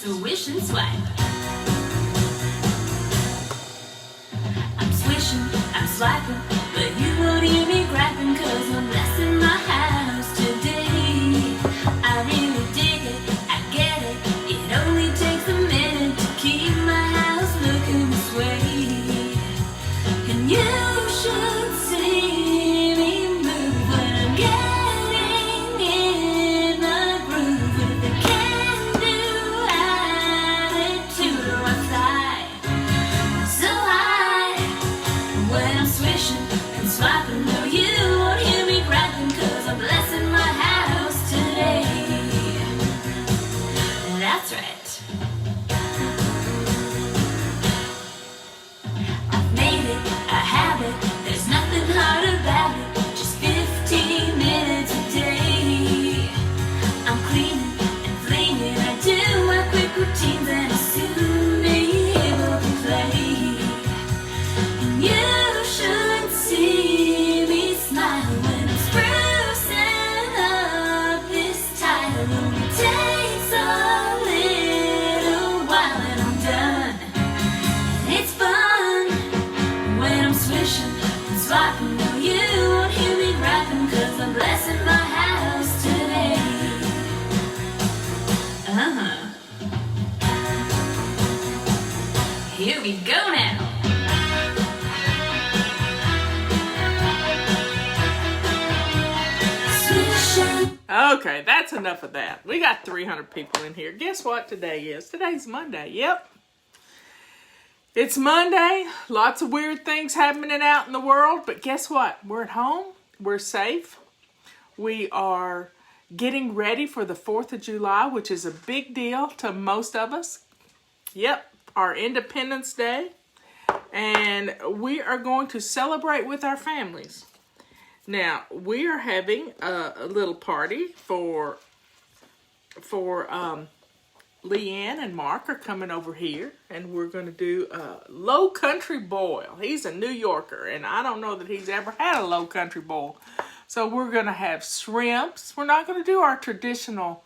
Swish and swipe. I'm swishing, I'm swiping, but you won't hear me griping, 'cause I'm blessing my house today. I really dig it, I get it. It only takes a minute to keep my house looking this way. And you should see me move when I'm getting in the groove. With a can-do attitude, or I fly so high when I'm swishing and swiping. No, you won't hear me griping, 'cause I'm blessing my house today. That's right. I've made it a habit, there's nothing hard about it. Just 15 minutes a day. I'm cleaning and flinging, I do my quick routines, and I'll soon be able to play. And you should see me smile when I'm sprucing up this tile. Only takes a little while and I'm done. And it's fun when I'm swishing and swiping. No, you won't hear me griping, 'cause I'm blessing my house today. Here we go now. Swishing. Okay, that's enough of that. We got 300 people in here. Guess what today is? Today's Monday. Yep. It's Monday. Lots of weird things happening out in the world. But guess what? We're at home. We're safe. We are getting ready for the 4th of July, which is a big deal to most of us. Yep, our Independence Day. And we are going to celebrate with our families. Now, we are having a little party for Leanne and Mark are coming over here, and we're going to do a low country boil. He's a New Yorker, and I don't know that he's ever had a low country boil. So we're going to have shrimps. We're not going to do our traditional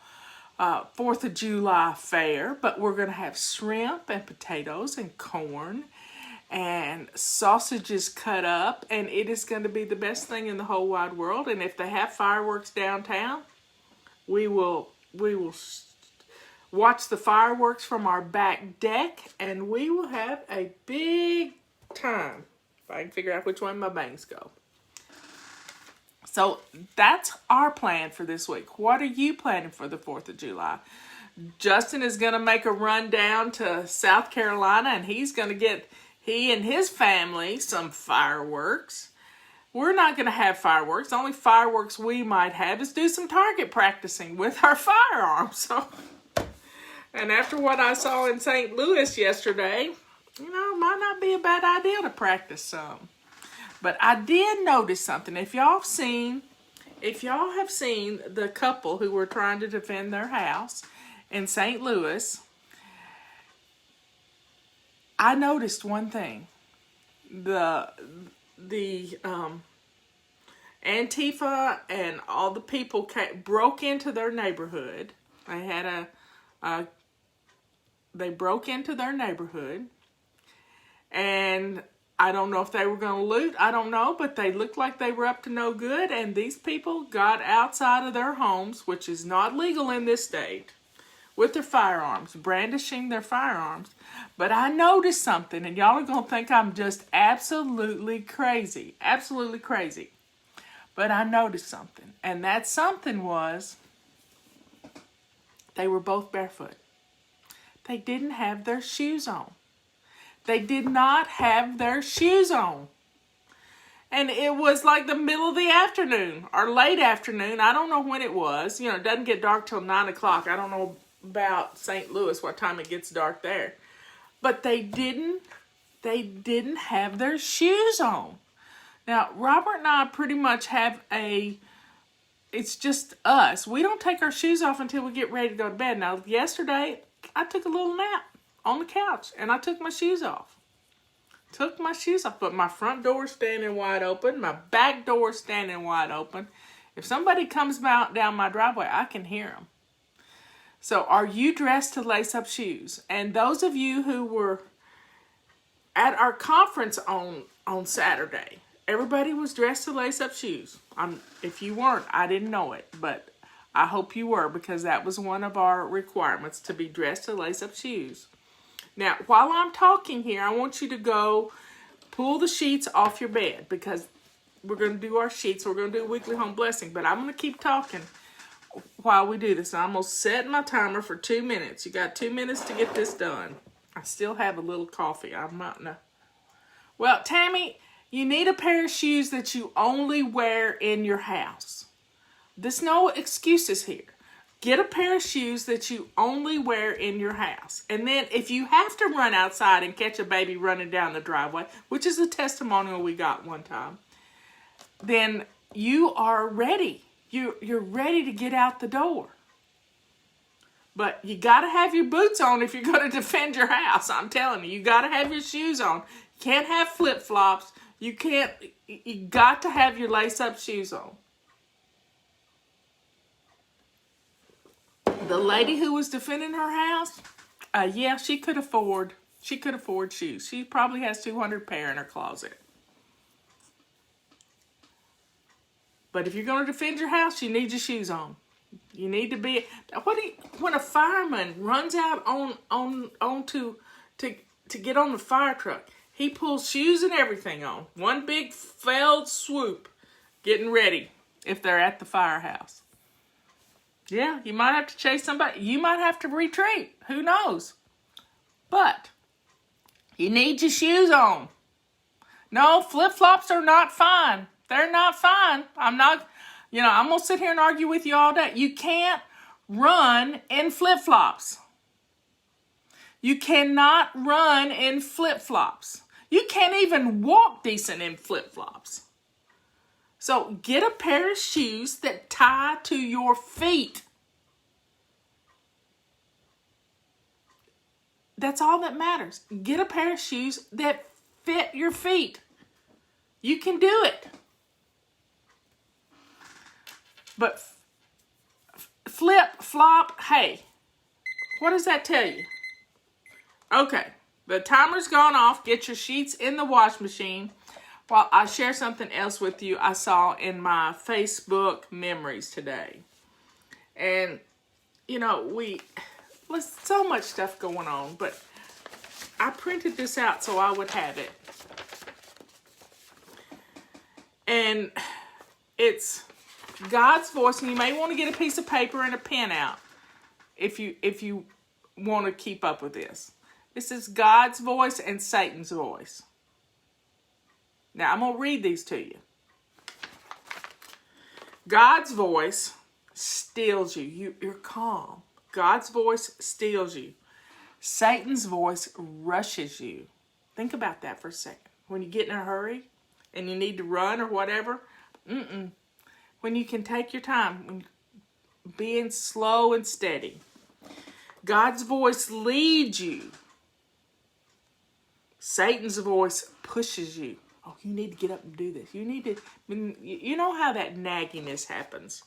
4th of July fare, but we're going to have shrimp and potatoes and corn and sausages cut up, and it is going to be the best thing in the whole wide world. And if they have fireworks downtown, we will watch the fireworks from our back deck, and we will have a big time. If I can figure out which way my bangs go. So that's our plan for this week. What are you planning for the 4th of July? Justin is going to make a run down to South Carolina, and he's going to get he and his family some fireworks. We're not going to have fireworks. The only fireworks we might have is do some target practicing with our firearms. So, and after what I saw in St. Louis yesterday, it might not be a bad idea to practice some. But I did notice something. If y'all have seen the couple who were trying to defend their house in St. Louis, I noticed one thing. The Antifa and all the people broke into their neighborhood. They broke into their neighborhood, and I don't know if they were going to loot. I don't know, but they looked like they were up to no good, and these people got outside of their homes, which is not legal in this state, with their firearms, brandishing their firearms. But I noticed something, and y'all are going to think I'm just absolutely crazy. Absolutely crazy. But I noticed something, and that something was they were both barefoot. They didn't have their shoes on. They did not have their shoes on. And it was like the middle of the afternoon or late afternoon. I don't know when it was. It doesn't get dark till 9 o'clock. I don't know about St. Louis, what time it gets dark there. But they didn't have their shoes on. Now, Robert and I pretty much have it's just us. We don't take our shoes off until we get ready to go to bed. Now, yesterday, I took a little nap on the couch, and I took my shoes off. But my front door standing wide open, my back door standing wide open. If somebody comes down my driveway, I can hear them. So are you dressed to lace up shoes? And those of you who were at our conference on Saturday, everybody was dressed to lace up shoes. If you weren't, I didn't know it, but I hope you were, because that was one of our requirements, to be dressed to lace up shoes. Now, while I'm talking here, I want you to go pull the sheets off your bed, because we're going to do our sheets. We're going to do a weekly home blessing, but I'm going to keep talking while we do this. I'm going to set my timer for 2 minutes. You got 2 minutes to get this done. I still have a little coffee. I'm not no. Well, Tammy, you need a pair of shoes that you only wear in your house. There's no excuses here. Get a pair of shoes that you only wear in your house. And then if you have to run outside and catch a baby running down the driveway, which is a testimonial we got one time, then you are ready. You're ready to get out the door. But you got to have your boots on if you're going to defend your house. I'm telling you, you got to have your shoes on. You can't have flip-flops. You got to have your lace-up shoes on. The lady who was defending her house, yeah, she could afford shoes. She probably has 200 pair in her closet. But if you're going to defend your house, you need your shoes on. You need to be. When a fireman runs out to get on the fire truck, he pulls shoes and everything on. One big felled swoop, getting ready if they're at the firehouse. Yeah, you might have to chase somebody. You might have to retreat. Who knows? But you need your shoes on. No, flip-flops are not fine. They're not fine. I'm going to sit here and argue with you all day. You can't run in flip-flops. You cannot run in flip-flops. You can't even walk decent in flip-flops. So get a pair of shoes that tie to your feet. That's all that matters. Get a pair of shoes that fit your feet. You can do it. But flip, flop, hey, what does that tell you? Okay, the timer's gone off. Get your sheets in the wash machine. While I share something else with you I saw in my Facebook memories today. And, there's so much stuff going on, but I printed this out so I would have it. And it's God's voice, and you may want to get a piece of paper and a pen out if you want to keep up with this. This is God's voice and Satan's voice. Now, I'm going to read these to you. God's voice steals you. You're calm. God's voice steals you. Satan's voice rushes you. Think about that for a second. When you get in a hurry and you need to run or whatever, when you can take your time, being slow and steady. God's voice leads you. Satan's voice pushes you. Oh, you need to get up and do this. You know how that nagginess happens.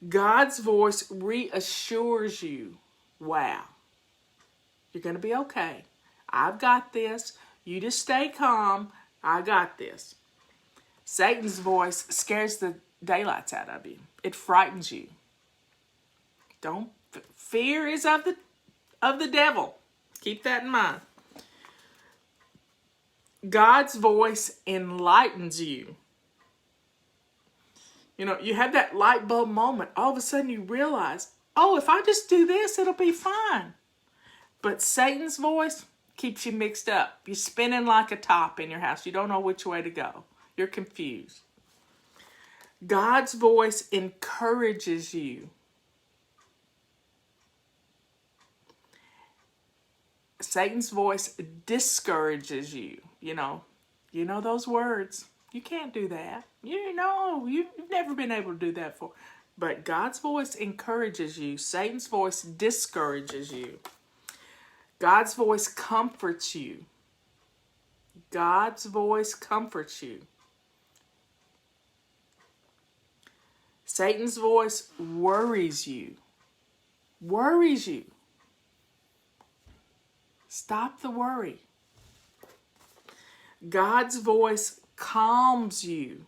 God's voice reassures you. Wow. You're going to be okay. I've got this. You just stay calm. I got this. Satan's voice scares the daylights out of you. It frightens you. Fear is of the devil. Keep that in mind. God's voice enlightens you. You have that light bulb moment. All of a sudden you realize, if I just do this, it'll be fine. But Satan's voice keeps you mixed up. You're spinning like a top in your house. You don't know which way to go. You're confused. God's voice encourages you. Satan's voice discourages you. You know those words. You can't do that. You've never been able to do that before. But God's voice encourages you. Satan's voice discourages you. God's voice comforts you. God's voice comforts you. Satan's voice worries you. worries you. Stop the worry. God's voice calms you.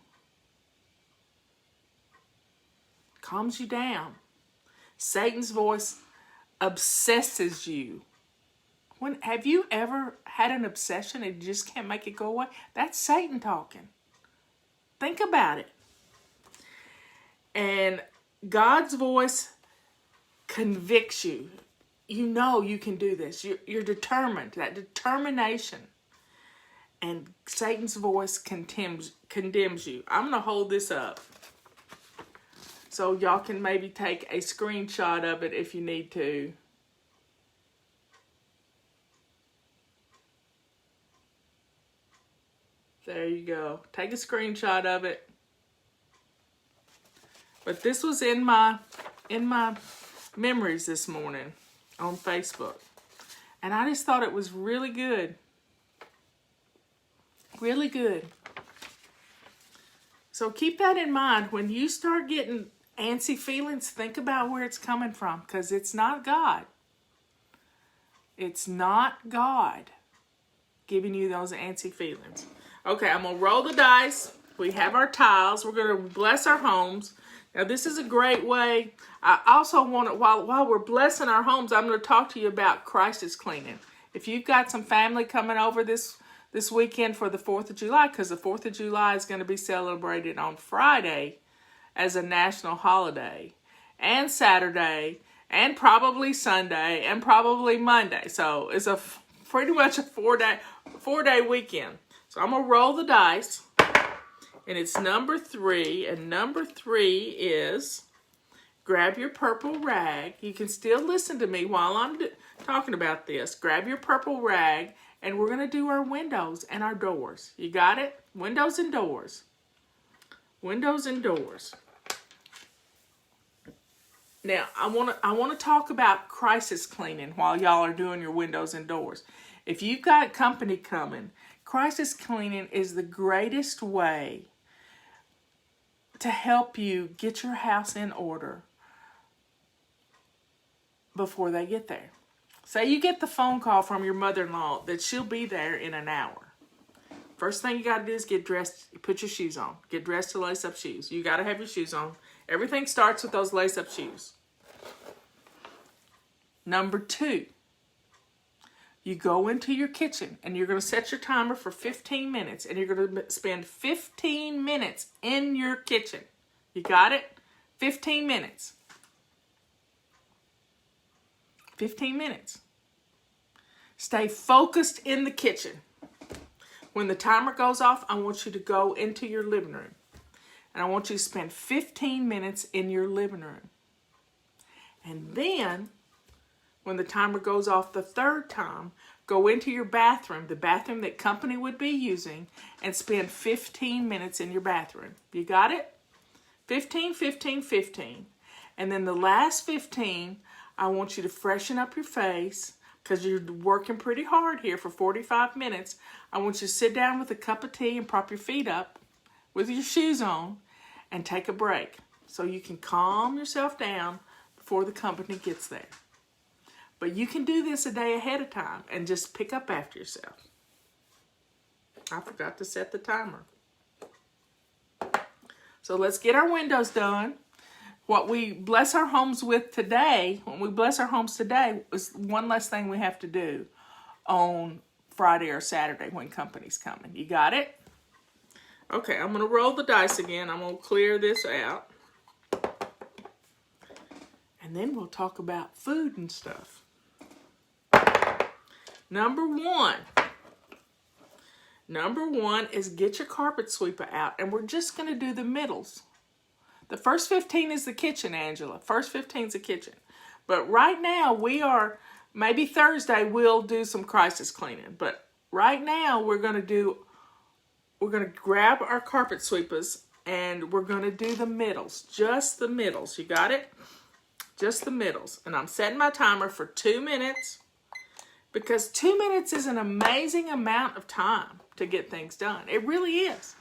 Calms you down. Satan's voice obsesses you. Have you ever had an obsession and you just can't make it go away? That's Satan talking. Think about it. And God's voice convicts you. You know you can do this. You're determined. That determination. And Satan's voice condemns you. I'm going to hold this up so y'all can maybe take a screenshot of it if you need to. There you go. Take a screenshot of it. But this was in my memories this morning on Facebook. And I just thought it was really good. Really good. So keep that in mind. When you start getting antsy feelings, think about where it's coming from, because it's not God. It's not God giving you those antsy feelings. Okay, I'm going to roll the dice. We have our tiles. We're going to bless our homes. Now, this is a great way. I also want to, while we're blessing our homes, I'm going to talk to you about crisis cleaning. If you've got some family coming over this weekend for the 4th of July, because the 4th of July is going to be celebrated on Friday as a national holiday, and Saturday, and probably Sunday, and probably Monday. So it's pretty much a four-day weekend. So I'm going to roll the dice, and it's number 3, and number 3 is grab your purple rag. You can still listen to me while I'm talking about this. Grab your purple rag, and we're going to do our windows and our doors. You got it? Windows and doors. Windows and doors. Now, I want to talk about crisis cleaning while y'all are doing your windows and doors. If you've got company coming, crisis cleaning is the greatest way to help you get your house in order before they get there. Say you get the phone call from your mother-in-law that she'll be there in an hour. First thing you got to do is get dressed, put your shoes on. Get dressed to lace up shoes. You got to have your shoes on. Everything starts with those lace up shoes. Number 2, you go into your kitchen and you're going to set your timer for 15 minutes and you're going to spend 15 minutes in your kitchen. You got it? 15 minutes. 15 minutes. Stay focused in the kitchen. When the timer goes off, I want you to go into your living room. And I want you to spend 15 minutes in your living room. And then, when the timer goes off the 3rd time, go into your bathroom, the bathroom that company would be using, and spend 15 minutes in your bathroom. You got it? 15, 15, 15. And then the last 15, I want you to freshen up your face, because you're working pretty hard here for 45 minutes. I want you to sit down with a cup of tea and prop your feet up with your shoes on and take a break so you can calm yourself down before the company gets there. But you can do this a day ahead of time and just pick up after yourself. I forgot to set the timer. So let's get our windows done. What we bless our homes with today, when we bless our homes today, is one less thing we have to do on Friday or Saturday when company's coming. You got it? Okay, I'm going to roll the dice again. I'm going to clear this out. And then we'll talk about food and stuff. Number one is get your carpet sweeper out, and we're just going to do the middles. The first 15 is the kitchen, Angela. First 15 is the kitchen. But right now, maybe Thursday we'll do some crisis cleaning. But right now, we're going to grab our carpet sweepers, and we're going to do the middles. Just the middles. You got it? Just the middles. And I'm setting my timer for 2 minutes. Because 2 minutes is an amazing amount of time to get things done. It really is.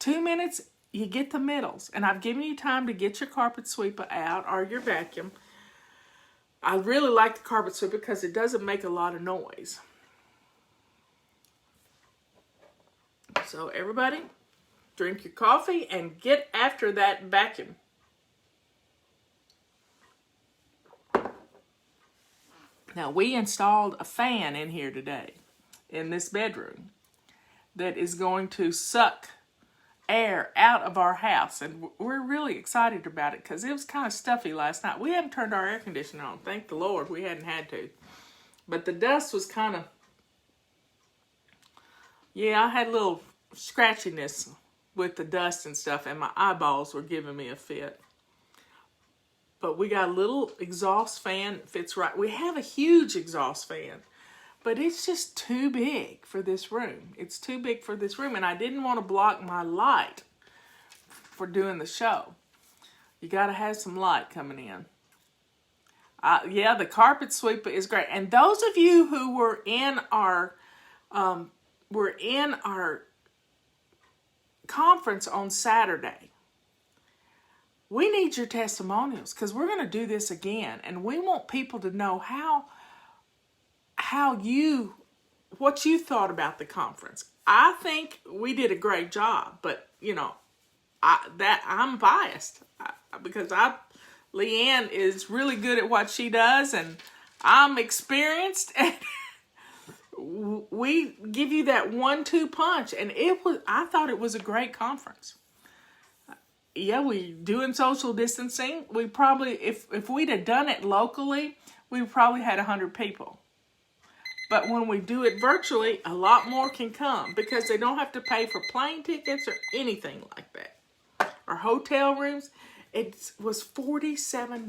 2 minutes, you get the middles. And I've given you time to get your carpet sweeper out or your vacuum. I really like the carpet sweeper because it doesn't make a lot of noise. So everybody, drink your coffee and get after that vacuum. Now, we installed a fan in here today, in this bedroom, that is going to suck air out of our house. And we're really excited about it because it was kind of stuffy last night. We haven't turned our air conditioner on. Thank the Lord we hadn't had to. But the dust was kind of, yeah, I had a little scratchiness with the dust and stuff, and my eyeballs were giving me a fit. But we got a little exhaust fan, fits right. We have a huge exhaust fan, but it's just too big for this room. It's too big for this room, and I didn't want to block my light for doing the show. You got to have some light coming in. Yeah, the carpet sweeper is great. And those of you who were in our conference on Saturday, we need your testimonials because we're going to do this again, and we want people to know what you thought about the conference. I think we did a great job, but I'm biased because Leanne is really good at what she does, and I'm experienced, and we give you that 1-2 punch, and I thought it was a great conference. Yeah, we doing social distancing. We probably, if we'd have done it locally, we probably had 100 people. But when we do it virtually, a lot more can come because they don't have to pay for plane tickets or anything like that. Our hotel rooms, it was $47.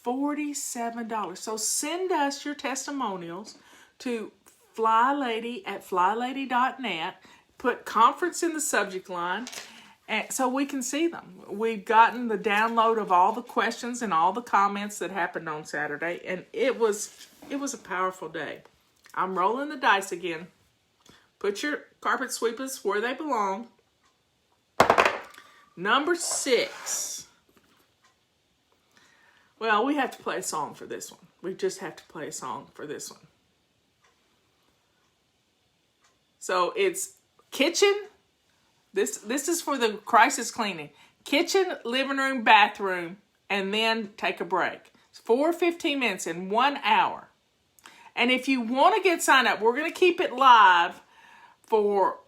$47. So send us your testimonials to flylady@flylady.net. Put conference in the subject line, and so we can see them. We've gotten the download of all the questions and all the comments that happened on Saturday, and it was a powerful day. I'm rolling the dice again. Put your carpet sweepers where they belong. Number 6. Well, we have to play a song for this one. We just have to play a song for this one. So it's kitchen. This is for the crisis cleaning. Kitchen, living room, bathroom, and then take a break. It's 15 minutes in 1 hour. And if you want to get signed up, we're going to keep it live for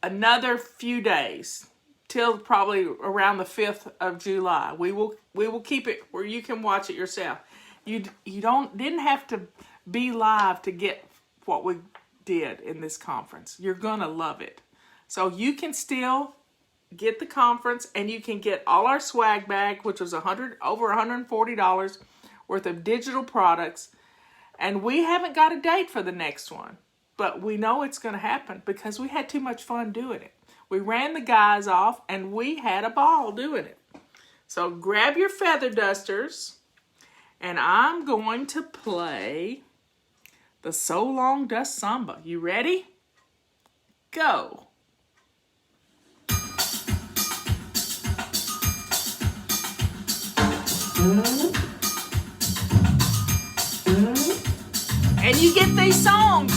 another few days till probably around the 5th of July. We will keep it where you can watch it yourself. You didn't have to be live to get what we did in this conference. You're going to love it. So you can still get the conference, and you can get all our swag bag, which was over $140 worth of digital products. And we haven't got a date for the next one, but we know it's going to happen because we had too much fun doing it. We ran the guys off, and we had a ball doing it. So grab your feather dusters, and I'm going to play the So Long Dust Samba. You ready? Go. And you get these songs.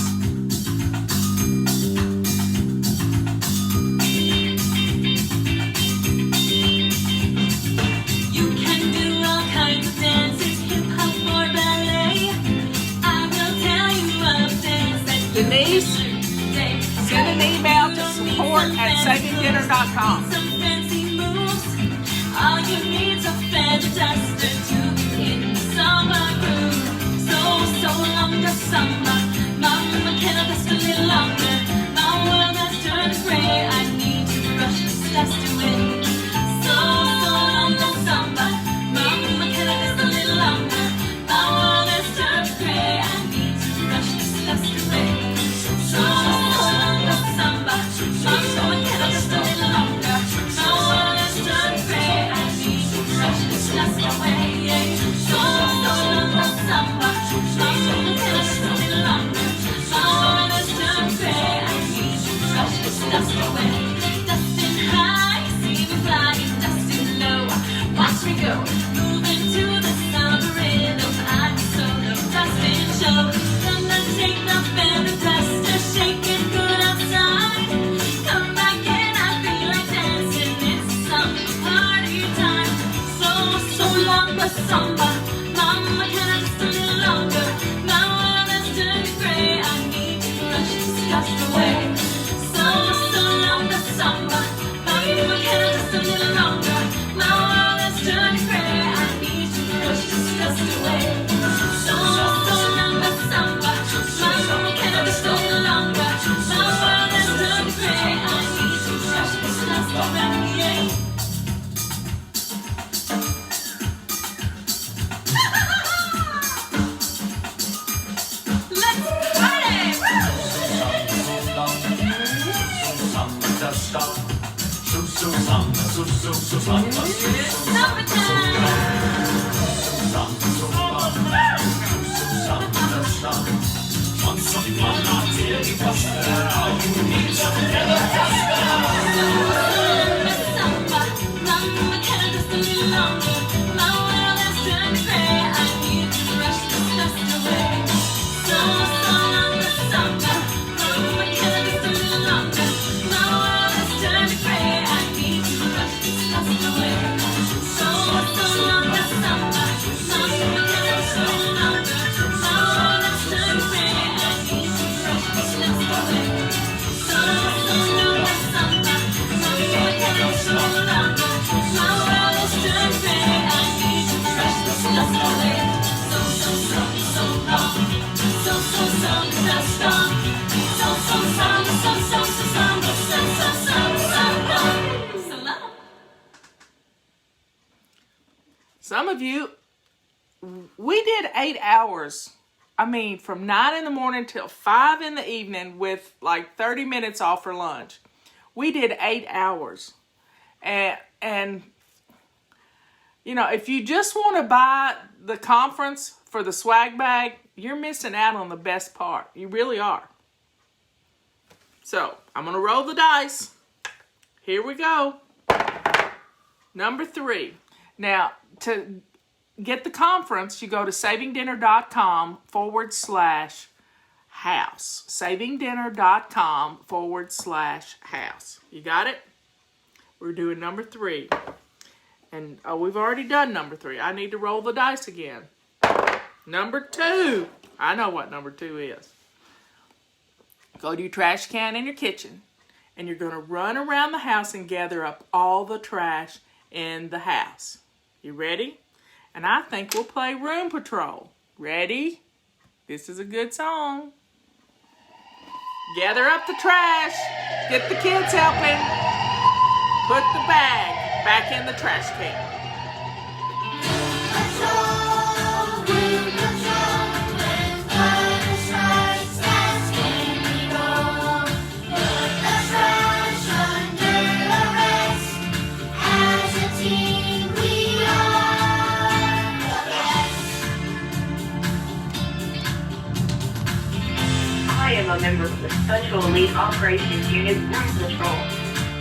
You can do all kinds of dances, hip hop or ballet. I will tell you of dance that you Denise, can learn today. send an email to support@savinggdinner.com. Some fancy moves. All you need's a feather duster to hit the samba groove. So long the samba. Mama, can I dust a little longer? My world has turned gray. I need to brush this dust away. So long the samba. Mama, can I dust a little longer? My world has turned gray. I need to brush this dust away. So long the samba. Mama, can I dust a little longer? My world has turned gray. I need to brush this dust away. longer samba. Mama, can I just a little longer? My world has turned gray. I need to brush disgust away. So longer samba. Mama, can I just a little longer? My world has turned gray. I need to brush disgust away. So longer samba. Mama, can I just a little longer? My world has turned gray. I need to brush disgust away. Some of you, we did 8 hours. I mean, from 9 in the morning till 5 in the evening with like 30 minutes off for lunch. We did 8 hours. And you know, if you just want to buy the conference for the swag bag, you're missing out on the best part. You really are. So, I'm going to roll the dice. Here we go. Number 3. Now, to get the conference, you go to savingdinner.com/house. savingdinner.com/house. You got it? We're doing number 3. And we've already done number 3. I need to roll the dice again. Number 2. I know what number 2 is. Go to your trash can in your kitchen, and you're going to run around the house and gather up all the trash in the house. You ready? And I think we'll play Room Patrol. Ready? This is a good song. Gather up the trash. Get the kids helping. Put the bag back in the trash can. I am a member of the Special Elite Operations Unit Room Patrol.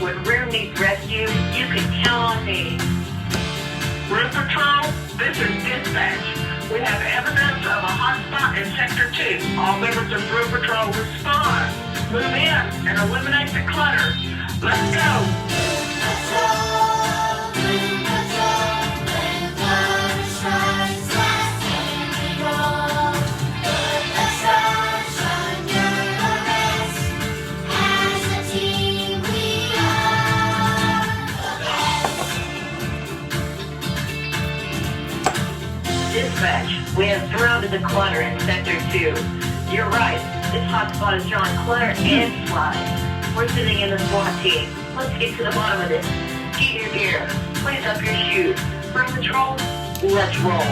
When room needs rescue, you can count on me. Room Patrol, this is dispatch. We have evidence of a hotspot in Sector 2. All members of Room Patrol respond. Move in and eliminate the clutter. Let's go. Dispatch, we have surrounded the clutter in Sector 2. You're right, this hotspot is drawing clutter and flies. We're sitting in the SWAT team. Let's get to the bottom of this. Get your gear. Place up your shoes. Room Patrol, let's roll.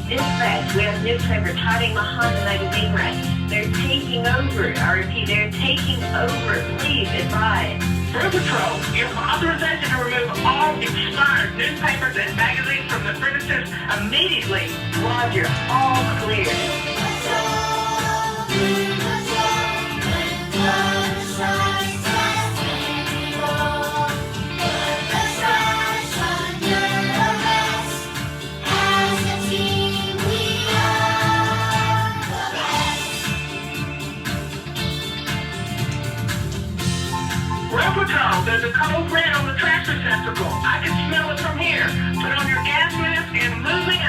Dispatch, we have newspapers hiding behind the magazine rack. They're taking over. I repeat, they're taking over. Please advise. Room Patrol, you have authorization to remove all expired newspapers and magazines from the premises immediately. Roger, all clear. Patrol. There's a cold red on the trash receptacle. I can smell it from here. Put on your gas mask and move in.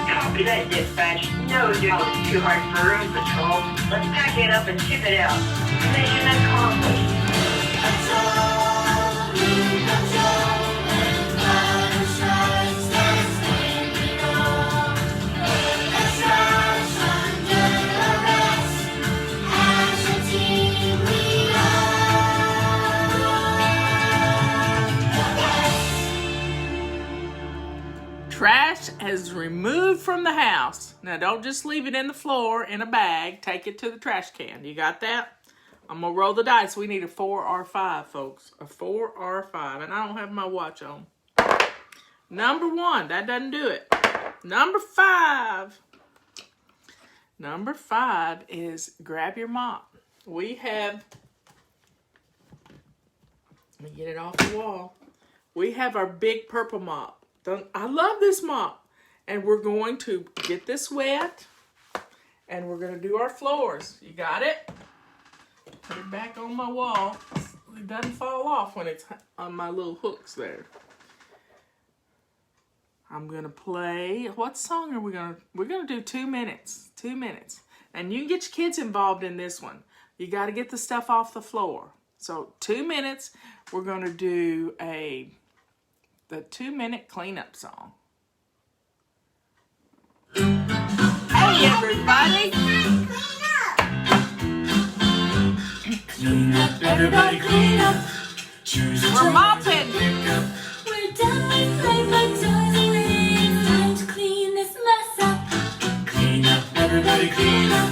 Copy that, dispatch. No job is too hard for room patrol. Let's pack it up and ship it out. Mission accomplished. Trash is removed from the house. Now, don't just leave it in the floor in a bag. Take it to the trash can. You got that? I'm going to roll the dice. We need a 4 or 5, folks. A 4 or 5. And I don't have my watch on. Number 1. That doesn't do it. Number 5. Number 5 is grab your mop. We have... Let me get it off the wall. We have our big purple mop. I love this mop. And we're going to get this wet. And we're going to do our floors. You got it? Put it back on my wall. It doesn't fall off when it's on my little hooks there. I'm going to play. What song are we going to... We're going to do 2 minutes. 2 minutes. And you can get your kids involved in this one. You got to get the stuff off the floor. So 2 minutes. We're going to do the 2-minute cleanup song. Hey everybody! Clean up, everybody clean up. Choose a We're mopping! We're done with playing by toys away. It's time to clean this mess up. Clean up, everybody clean up.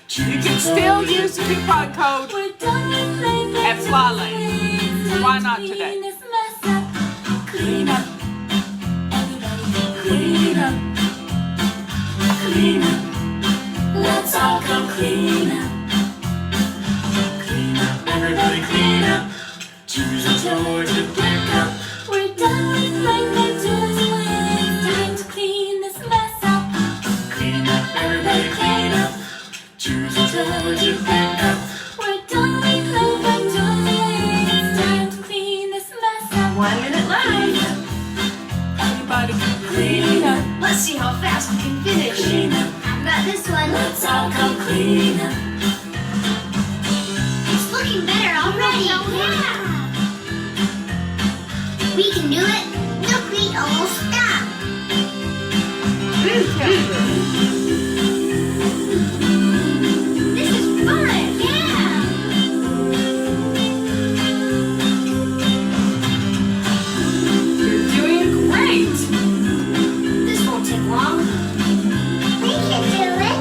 You can still use the coupon code We're done with playing by at toys Fly away. Lane. It's time Why to not clean today? this mess up. Clean up, everybody clean up. Clean up. Let's all come clean up. Clean up, everybody clean up. Choose a toy to pick up. We're done with playing by toys away. It's time to clean this mess up. Clean up, everybody clean up. Choose a toy to pick up. We're done with playing by toys away. It's time to clean this mess up. 1 minute left. Everybody Clean up. Let's see how fast we can finish. Clean up. I've got this one. Let's all come clean up. It's looking better already. Yeah. We can do it. Look, we almost stopped. This is fun. Yeah. You're doing great. This won't take long. We can do it.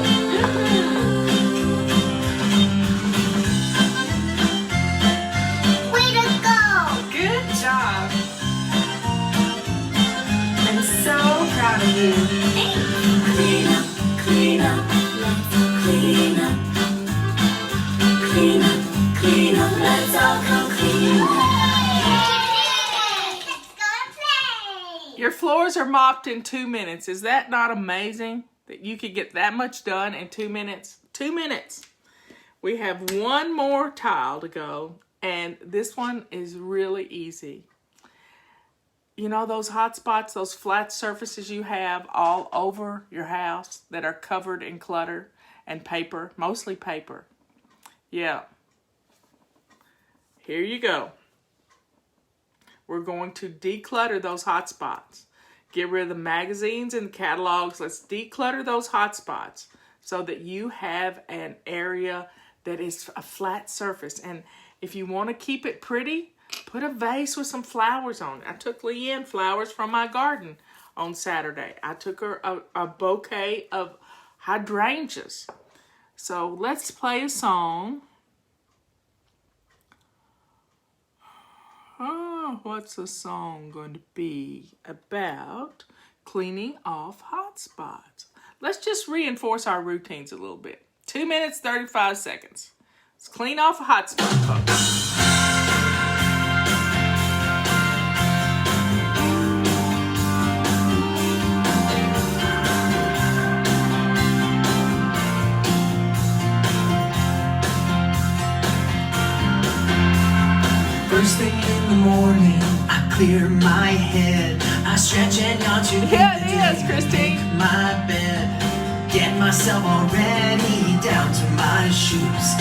Way to go. Good job. I'm so proud of you. Clean up, clean up, let's clean up. Clean up, clean up, let's all come clean up. Let's go play. Your floors are mopped in 2 minutes. Is that not amazing that you could get that much done in 2 minutes? 2 minutes. We have one more tile to go, and this one is really easy. You know those hot spots, those flat surfaces you have all over your house that are covered in clutter and paper, mostly paper? Yeah. Here you go. We're going to declutter those hot spots. Get rid of the magazines and the catalogs. Let's declutter those hot spots so that you have an area that is a flat surface. And if you want to keep it pretty, put a vase with some flowers on it. I took Leanne flowers from my garden on Saturday. I took her a bouquet of hydrangeas. So let's play a song. Oh, what's the song going to be about? Cleaning off hot spots. Let's just reinforce our routines a little bit. 2 minutes, 35 seconds. Let's clean off a hot spot, folks. First thing in the morning, I clear my head. I stretch and yawn to Yeah, it is, Christine. make my bed. Get myself all ready, down to my shoes. A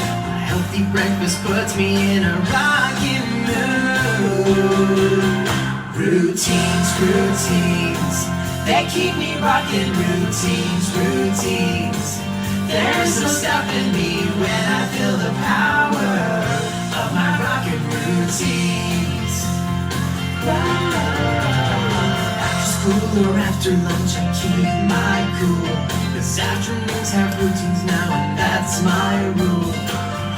healthy breakfast puts me in a rocking mood. Routines, routines, they keep me rocking. Routines, routines, there's no stopping me when I feel the power of my rocking routines. After school or after lunch, I keep my cool. 'Cause afternoons have routines now, and that's my rule.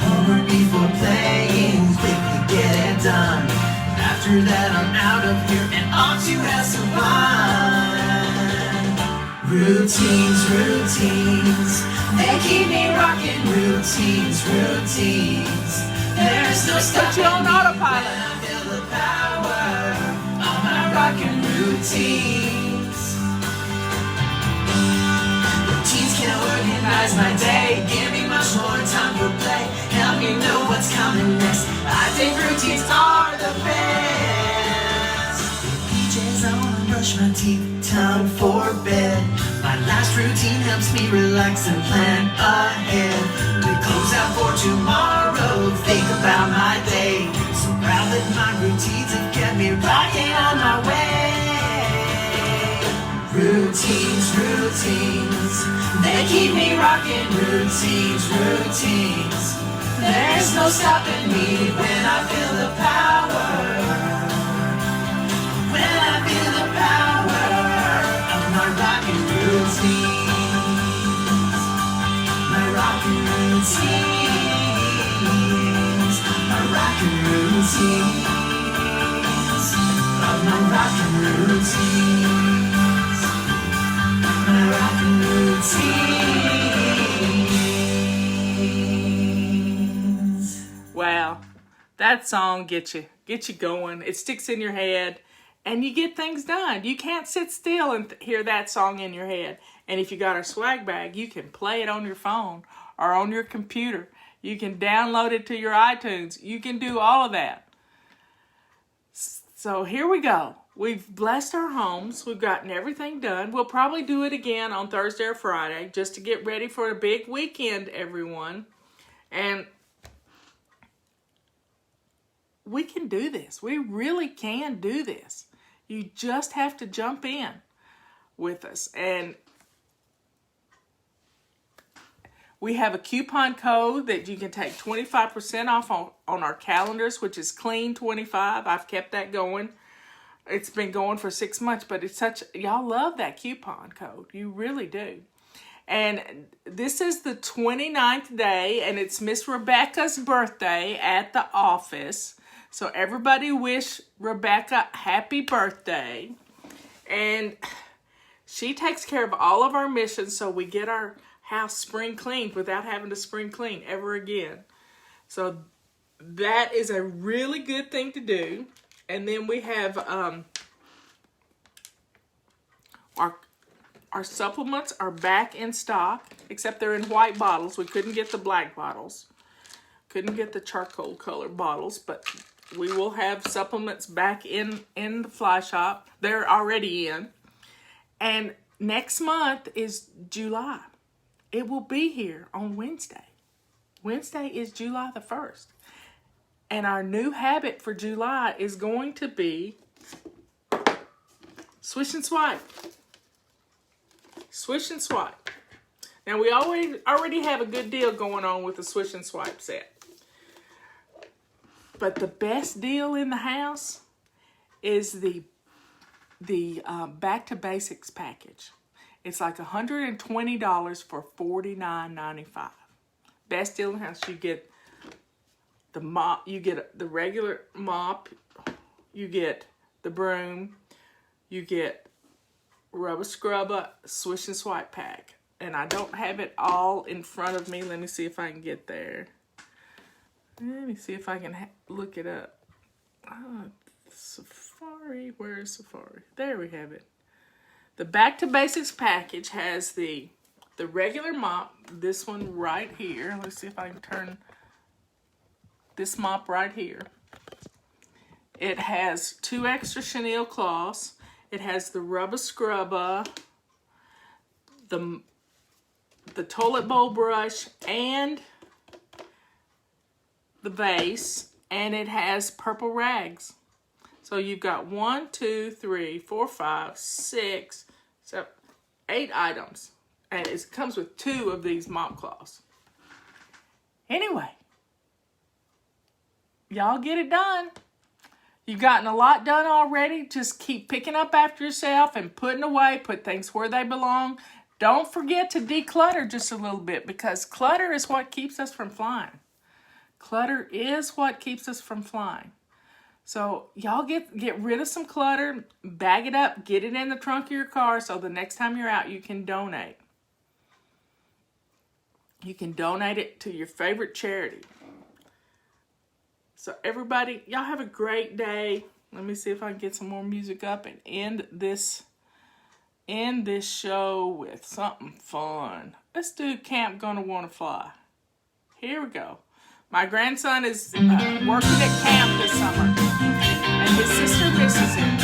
Homework before playing, quickly get it done. After that, I'm out of here and on to have some fun. Routines, routines, they keep me rocking. Routines, routines, there's no Put you on stopping me autopilot. when I feel the power of my rocking routines. Routines can organize my day, give me much more time for play, help me know what's coming next. I think routines are the best. PJs on, brush my teeth, time for bed. My last routine helps me relax and plan ahead. We close out for tomorrow, think about my day. So proud that my routines have kept me rocking on my way. Routines, routines, they keep me rocking. Routines, routines, there's no stopping me when I feel the power. When I feel the power of my rocking routines. My rocking routines. My rocking routines. Of my rocking routines. My rocking routines. Wow, that song gets you going. It sticks in your head, and you get things done. You can't sit still and hear that song in your head. And if you got our swag bag, you can play it on your phone or on your computer. You can download it to your iTunes. You can do all of that. So here we go. We've blessed our homes. We've gotten everything done. We'll probably do it again on Thursday or Friday just to get ready for a big weekend, everyone. And we can do this. We really can do this. You just have to jump in with us. And we have a coupon code that you can take 25% off on our calendars, which is Clean25. I've kept that going. It's been going for 6 months, but it's y'all love that coupon code. You really do. And this is the 29th day, and it's Miss Rebecca's birthday at the office. So everybody wish Rebecca happy birthday. And she takes care of all of our missions, so we get our house spring cleaned without having to spring clean ever again. So that is a really good thing to do. And then we have our supplements are back in stock, except they're in white bottles. We couldn't get the black bottles. Couldn't get the charcoal color bottles, but we will have supplements back in the fly shop. They're already in. And next month is July. It will be here on Wednesday. Wednesday is July the 1st. And our new habit for July is going to be swish and swipe. Swish and swipe. Now we already have a good deal going on with the swish and swipe set. But the best deal in the house is the Back to Basics package. It's like $120 for $49.95. Best deal in the house. You get the mop, you get the regular mop, you get the broom, you get rubber scrubber, swish and swipe pack. And I don't have it all in front of me. Let me see if I can get there. Let me see if I can look it up. Safari, where's Safari? There we have it. The Back to Basics package has the regular mop, this one right here. Let's see if I can turn this mop right here. it has 2 extra chenille cloths. It has the rubber scrubber, the toilet bowl brush, and the vase, and it has purple rags. So you've got 1, 2, 3, 4, 5, 6, 7, 8 items. And it comes with 2 of these mop cloths. Anyway, y'all get it done. You've gotten a lot done already. Just keep picking up after yourself and putting away. Put things where they belong. Don't forget to declutter just a little bit, because clutter is what keeps us from flying. Clutter is what keeps us from flying. So y'all get rid of some clutter, bag it up, get it in the trunk of your car so the next time you're out you can donate. You can donate it to your favorite charity. So everybody, y'all have a great day. Let me see if I can get some more music up and end this show with something fun. Let's do Camp Gonna Wanna Fly. Here we go. My grandson is working at camp this summer, and his sister misses him.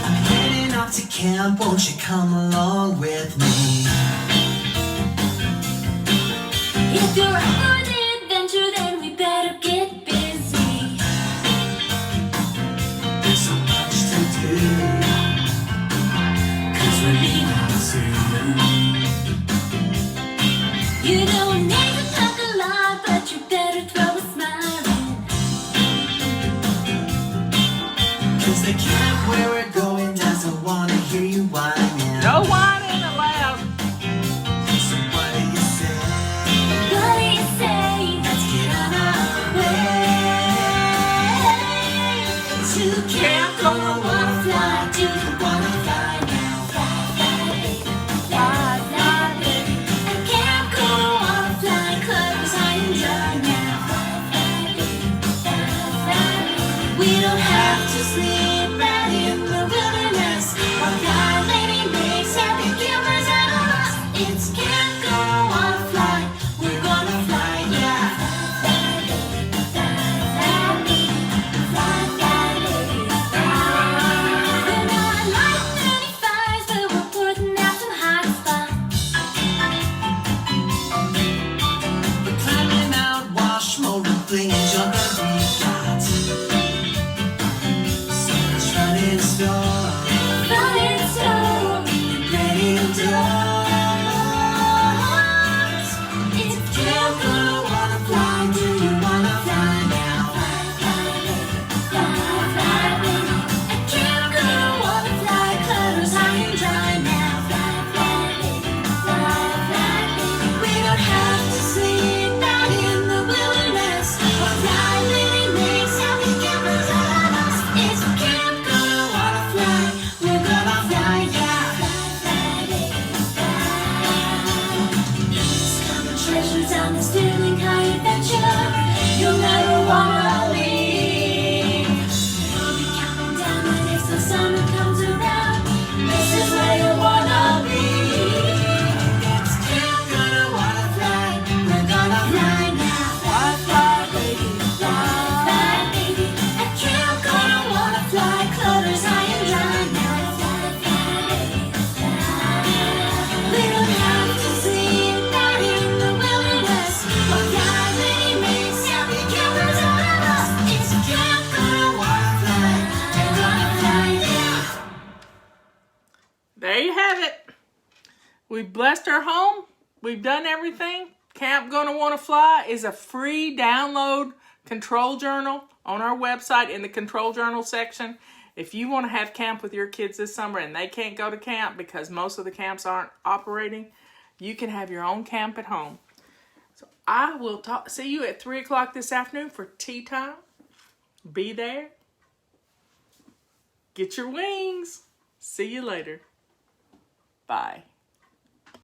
I'm heading off to camp, won't you come along with me? If you're up for the adventure, then we better get busy. There's so much to do, 'cause we're leaving soon. You don't need to talk a lot, but you better throw a smile in. 'Cause the camp where we're going doesn't wanna hear you whining. No whining allowed. So what do you say? What do you say? Let's get on our way to Camp Gonna Wanna Fly. Do you wanna fly now? Fly, fly, baby. I can't go on fly, 'cause I'm done now. We don't have to sleep out in the wilderness. Our fly lady makes happy campers out of us. It's Camp Gonna Wanna Fly. We're gonna fly, yeah. We're not lighting any fires, but we're putting out some hot spots. We're climbing Mount Washmore and flinging junk we got. So let's run in storm, Running slow, raining doors. It's Camp Gonna Wanna Fly. Do you wanna fly now? fly, baby. I can't go on fly, 'cause I am dry now. Fly, baby. We don't have to sleep out in the wilderness. Our fly lady makes happy campers out of us. It's Camp Gonna Wanna Fly. We're gonna fly, yeah. Discover treasures on this thrilling high adventure. You'll never wanna leave. We'll be counting down the days till summer comes around. This is where you wanna be. It's Camp Gonna Wanna Fly. We're gonna fly now. Fly, baby. Fly, baby. I can't gonna wanna fly, 'cause I am dry now. We don't have to sleep out in the wilderness. Our fly lady makes happy campers out of us. It's Camp Gonna Wanna Fly. We're gonna fly, yeah. There you have it. We've blessed our home. We've done everything. Camp Gonna Wanna Fly is a free download control journal on our website in the control journal section. If you want to have camp with your kids this summer and they can't go to camp because most of the camps aren't operating, you can have your own camp at home. So I will see you at 3 o'clock this afternoon for tea time. Be there. Get your wings. See you later. Bye.